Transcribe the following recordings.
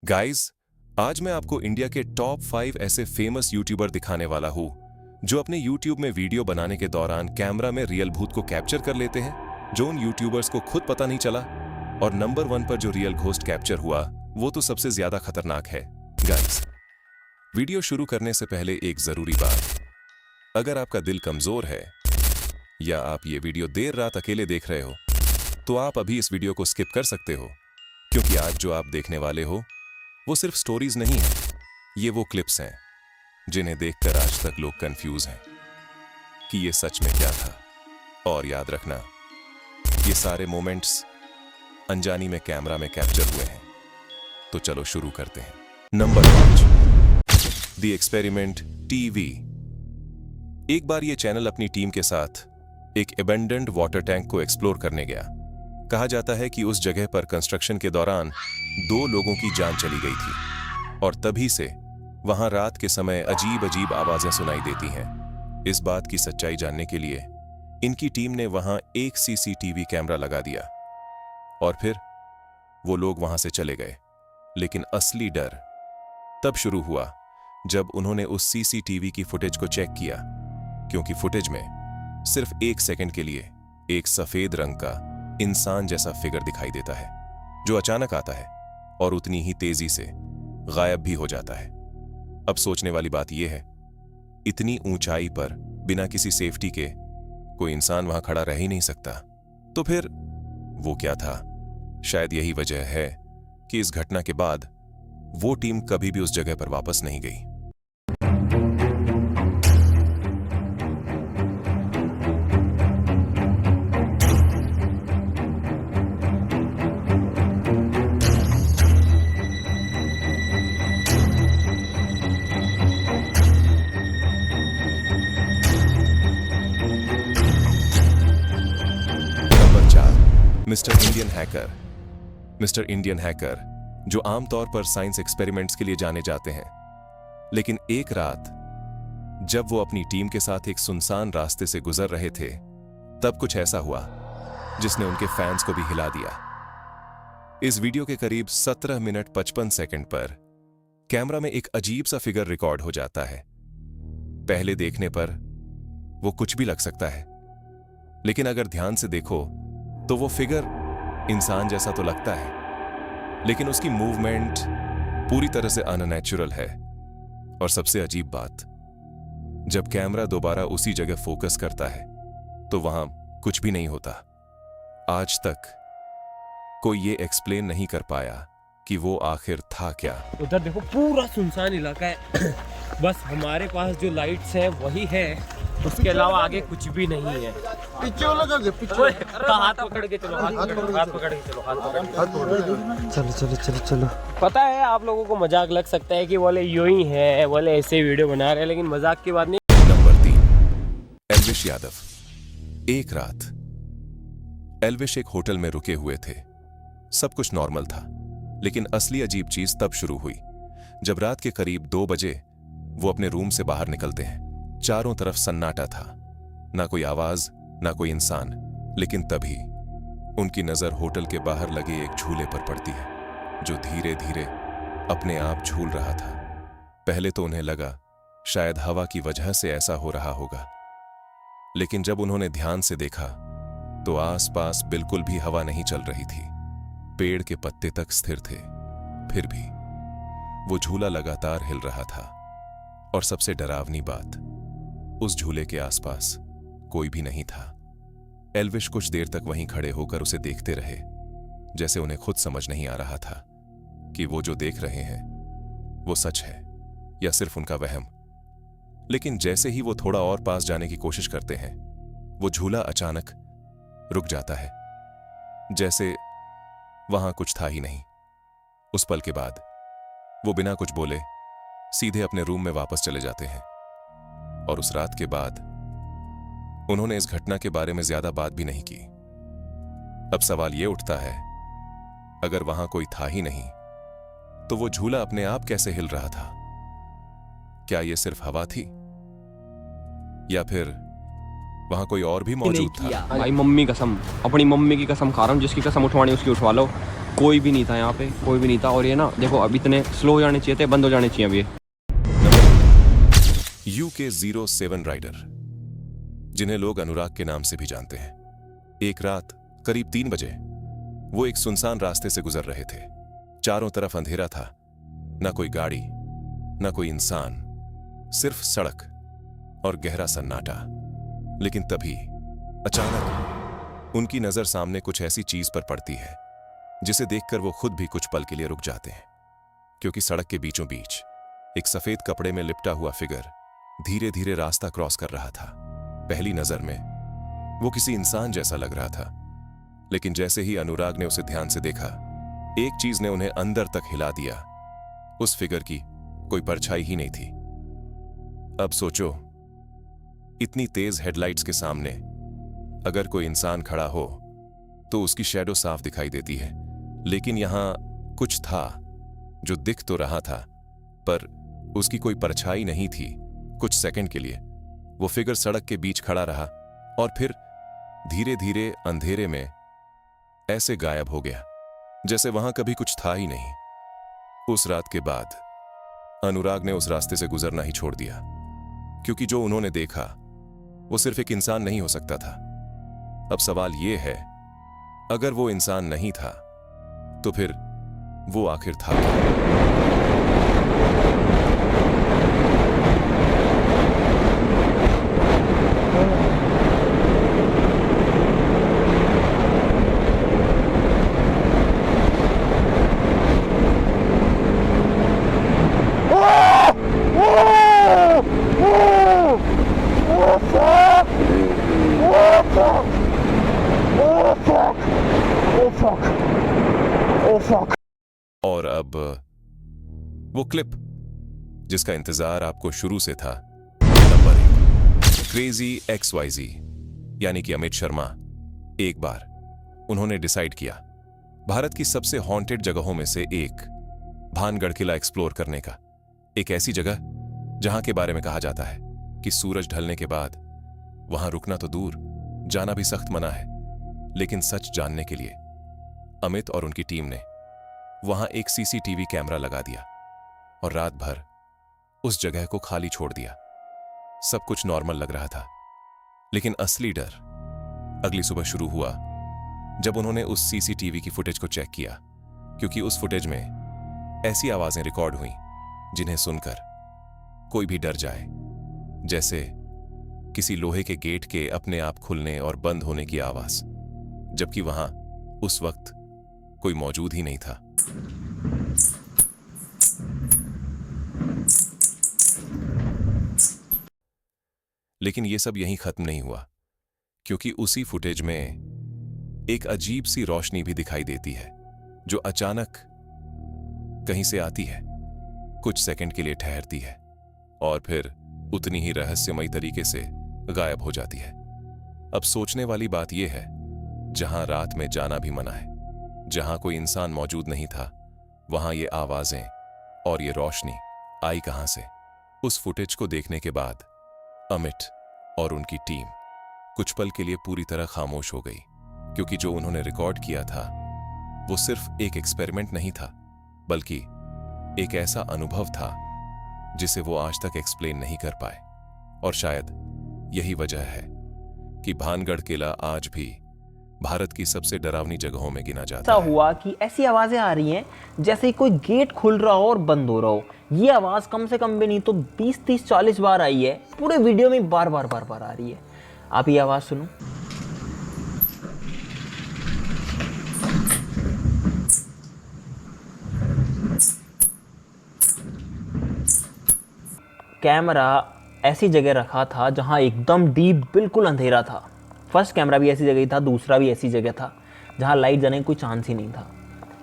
Guys, आज मैं आपको इंडिया के टॉप 5 ऐसे फेमस यूट्यूबर दिखाने वाला हूँ जो अपने यूट्यूब में वीडियो बनाने के दौरान कैमरा में रियल भूत को कैप्चर कर लेते हैं, जो उन यूट्यूबर्स को खुद पता नहीं चला। और नंबर 1 पर जो रियल घोस्ट कैप्चर हुआ वो तो सबसे ज्यादा खतरनाक है। गाइस, वीडियो शुरू करने से पहले एक जरूरी बात, अगर आपका दिल कमजोर है या आप ये वीडियो देर रात अकेले देख रहे हो तो आप अभी इस वीडियो को स्किप कर सकते हो, क्योंकि आज जो आप देखने वाले हो वो सिर्फ स्टोरीज नहीं है, ये वो क्लिप्स हैं जिन्हें देखकर आज तक लोग कंफ्यूज हैं कि ये सच में क्या था। और याद रखना, ये सारे मोमेंट्स अनजानी में कैमरा में कैप्चर हुए हैं। तो चलो शुरू करते हैं। Number 5, the experiment TV. एक बार ये चैनल अपनी टीम के साथ एक एबेंडेंड वाटर टैंक को एक्सप्लोर करने गया। कहा जाता है कि उस जगह पर कंस्ट्रक्शन के दौरान 2 लोगों की जान चली गई थी और तभी से वहां रात के समय अजीब अजीब आवाजें सुनाई देती हैं। इस बात की सच्चाई जानने के लिए इनकी टीम ने वहां एक सीसीटीवी कैमरा लगा दिया और फिर वो लोग वहां से चले गए। लेकिन असली डर तब शुरू हुआ जब उन्होंने उस सीसीटीवी की फुटेज को चेक किया, क्योंकि फुटेज में सिर्फ 1 सेकंड के लिए एक सफेद रंग का इंसान जैसा फिगर दिखाई देता है जो अचानक आता है और उतनी ही तेजी से गायब भी हो जाता है। अब सोचने वाली बात यह है, इतनी ऊंचाई पर बिना किसी सेफ्टी के कोई इंसान वहां खड़ा रह ही नहीं सकता। तो फिर वो क्या था? शायद यही वजह है कि इस घटना के बाद वो टीम कभी भी उस जगह पर वापस नहीं गई। Mister Indian hacker. Mister Indian hacker जो आमतौर पर साइंस एक्सपेरिमेंट्स के लिए जाने जाते हैं, लेकिन एक रात जब वो अपनी टीम के साथ एक सुनसान रास्ते से गुजर रहे थे तब कुछ ऐसा हुआ जिसने उनके फैंस को भी हिला दिया। इस वीडियो के करीब 17 मिनट 55 सेकंड पर कैमरा में एक अजीब सा फिगर रिकॉर्ड हो जाता है। पहले देखने पर वो कुछ भी लग सकता है, लेकिन अगर ध्यान से देखो तो वो फिगर इंसान जैसा तो लगता है, लेकिन उसकी मूवमेंट पूरी तरह से अननेचुरल है। और सबसे अजीब बात, जब कैमरा दोबारा उसी जगह फोकस करता है तो वहां कुछ भी नहीं होता। आज तक कोई ये एक्सप्लेन नहीं कर पाया कि वो आखिर था क्या। उधर देखो पूरा सुनसान इलाका है बस हमारे पास जो लाइट्स है वही है, उसके अलावा आगे कुछ भी नहीं है। पीछे वाला पीछे हाथ पकड़ के चलो, हाथ पकड़ के चलो, चलो चलो चलो चलो। पता है आप लोगों को मजाक लग सकता है कि बोले यूं ही है, बोले ऐसे वीडियो बना रहे हैं, लेकिन मजाक की बात नहीं। नंबर 3, एल्विश यादव। एक रात एल्विश एक होटल में रुके हुए थे। सब कुछ नॉर्मल था, लेकिन असली अजीब चीज तब शुरू हुई जब रात के करीब 2 बजे वो अपने रूम से बाहर निकलते हैं। चारों तरफ सन्नाटा था, ना कोई आवाज ना कोई इंसान। लेकिन तभी उनकी नजर होटल के बाहर लगे एक झूले पर पड़ती है जो धीरे धीरे अपने आप झूल रहा था। पहले तो उन्हें लगा शायद हवा की वजह से ऐसा हो रहा होगा, लेकिन जब उन्होंने ध्यान से देखा तो आसपास बिल्कुल भी हवा नहीं चल रही थी। पेड़ के पत्ते तक स्थिर थे, फिर भी वो झूला लगातार हिल रहा था। और सबसे डरावनी बात, उस झूले के आसपास कोई भी नहीं था। एल्विश कुछ देर तक वहीं खड़े होकर उसे देखते रहे, जैसे उन्हें खुद समझ नहीं आ रहा था कि वो जो देख रहे हैं वो सच है या सिर्फ उनका वहम। लेकिन जैसे ही वो थोड़ा और पास जाने की कोशिश करते हैं, वो झूला अचानक रुक जाता है, जैसे वहां कुछ था ही नहीं। उस पल के बाद वो बिना कुछ बोले सीधे अपने रूम में वापस चले जाते हैं। और उस रात के बाद उन्होंने इस घटना के बारे में ज्यादा बात भी नहीं की। अब सवाल यह उठता है, अगर वहां कोई था ही नहीं तो वो झूला अपने आप कैसे हिल रहा था? क्या यह सिर्फ हवा थी या फिर वहां कोई और भी मौजूद था? भाई मम्मी कसम, अपनी मम्मी की कसम खा रहा हूं, जिसकी कसम उठवानी उसकी उठवा लो। कोई भी नहीं था यहाँ पे, कोई भी नहीं था। और ये ना देखो, अब इतने स्लो हो जाने चाहिए थे, बंद हो जाने चाहिए अब ये। UK07 राइडर, जिन्हें लोग अनुराग के नाम से भी जानते हैं। एक रात करीब 3 बजे वो एक सुनसान रास्ते से गुजर रहे थे। चारों तरफ अंधेरा था, ना कोई गाड़ी, ना कोई इंसान, सिर्फ सड़क और गहरा सन्नाटा। लेकिन तभी अचानक उनकी नजर सामने कुछ ऐसी चीज पर पड़ती है जिसे देखकर वो खुद भी कुछ पल के लिए रुक जाते हैं, क्योंकि सड़क के बीचों बीच एक सफेद कपड़े में लिपटा हुआ फिगर धीरे धीरे रास्ता क्रॉस कर रहा था। पहली नजर में वो किसी इंसान जैसा लग रहा था, लेकिन जैसे ही अनुराग ने उसे ध्यान से देखा, एक चीज ने उन्हें अंदर तक हिला दिया। उस फिगर की कोई परछाई ही नहीं थी। अब सोचो, इतनी तेज हेडलाइट्स के सामने अगर कोई इंसान खड़ा हो तो उसकी शैडो साफ दिखाई देती है, लेकिन यहां कुछ था जो दिख तो रहा था, पर उसकी कोई परछाई नहीं थी। कुछ सेकंड के लिए वो फिगर सड़क के बीच खड़ा रहा और फिर धीरे धीरे अंधेरे में ऐसे गायब हो गया जैसे वहां कभी कुछ था ही नहीं। उस रात के बाद अनुराग ने उस रास्ते से गुजरना ही छोड़ दिया, क्योंकि जो उन्होंने देखा वो सिर्फ एक इंसान नहीं हो सकता था। अब सवाल यह है, अगर वो इंसान नहीं था तो फिर वो आखिर था क्या? और अब वो क्लिप जिसका इंतजार आपको शुरू से था। नंबर 1, क्रेजी XYZ यानी कि अमित शर्मा। एक बार उन्होंने डिसाइड किया भारत की सबसे हॉन्टेड जगहों में से एक भानगढ़ किला एक्सप्लोर करने का। एक ऐसी जगह जहां के बारे में कहा जाता है कि सूरज ढलने के बाद वहां रुकना तो दूर, जाना भी सख्त मना है। लेकिन सच जानने के लिए अमित और उनकी टीम ने वहां एक CCTV कैमरा लगा दिया और रात भर उस जगह को खाली छोड़ दिया। सब कुछ नॉर्मल लग रहा था, लेकिन असली डर अगली सुबह शुरू हुआ जब उन्होंने उस CCTV की फुटेज को चेक किया, क्योंकि उस फुटेज में ऐसी आवाजें रिकॉर्ड हुई जिन्हें सुनकर कोई भी डर जाए, जैसे किसी लोहे के गेट के अपने आप खुलने और बंद होने की आवाज, जबकि वहां उस वक्त कोई मौजूद ही नहीं था। लेकिन यह सब यहीं खत्म नहीं हुआ, क्योंकि उसी फुटेज में एक अजीब सी रोशनी भी दिखाई देती है जो अचानक कहीं से आती है, कुछ सेकंड के लिए ठहरती है और फिर उतनी ही रहस्यमयी तरीके से गायब हो जाती है। अब सोचने वाली बात यह है, जहां रात में जाना भी मना है, जहां कोई इंसान मौजूद नहीं था, वहां ये आवाजें और ये रोशनी आई कहां से? उस फुटेज को देखने के बाद अमित और उनकी टीम कुछ पल के लिए पूरी तरह खामोश हो गई, क्योंकि जो उन्होंने रिकॉर्ड किया था वो सिर्फ एक एक्सपेरिमेंट नहीं था, बल्कि एक ऐसा अनुभव था जिसे वो आज तक एक्सप्लेन नहीं कर पाए। और शायद यही वजह है कि भानगढ़ किला आज भी भारत की सबसे डरावनी जगहों में गिना जाता है। ऐसा हुआ कि ऐसी आवाजें आ रही हैं जैसे कोई गेट खुल रहा हो और बंद हो रहा हो। ये आवाज कम से कम भी नहीं तो 20, 30, 40 बार आई है। पूरे वीडियो में बार बार आ रही है। आप ये आवाज सुनो। कैमरा ऐसी जगह रखा था जहां एकदम डीप बिल्कुल अंधेरा था। फर्स्ट कैमरा भी ऐसी जगह था, दूसरा भी ऐसी जगह था जहां लाइट जलने का कोई चांस ही नहीं था।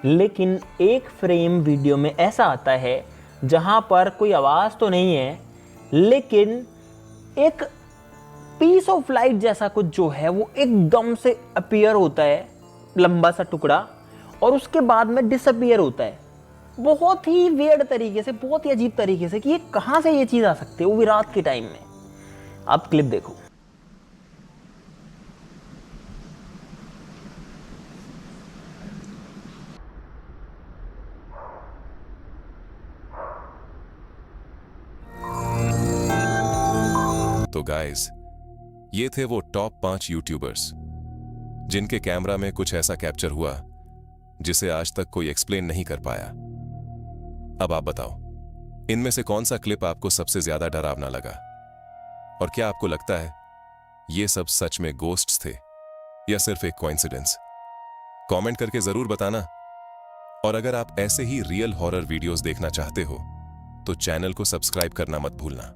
लेकिन एक फ्रेम वीडियो में ऐसा आता है जहां पर कोई आवाज़ तो नहीं है, लेकिन एक पीस ऑफ लाइट जैसा कुछ जो है वो एकदम से अपीयर होता है, लंबा सा टुकड़ा, और उसके बाद में डिसअपीयर होता है बहुत ही वियर्ड तरीके से, बहुत ही अजीब तरीके से कि ये कहां से ये चीज़ आ सकती है, वो भी रात के टाइम में। आप क्लिप देखो। तो गाइस, ये थे वो टॉप 5 यूट्यूबर्स जिनके कैमरा में कुछ ऐसा कैप्चर हुआ जिसे आज तक कोई एक्सप्लेन नहीं कर पाया। अब आप बताओ, इनमें से कौन सा क्लिप आपको सबसे ज्यादा डरावना लगा? और क्या आपको लगता है ये सब सच में गोस्ट्स थे या सिर्फ एक कोइंसिडेंस? कमेंट करके जरूर बताना। और अगर आप ऐसे ही रियल हॉरर वीडियोस देखना चाहते हो तो चैनल को सब्सक्राइब करना मत भूलना।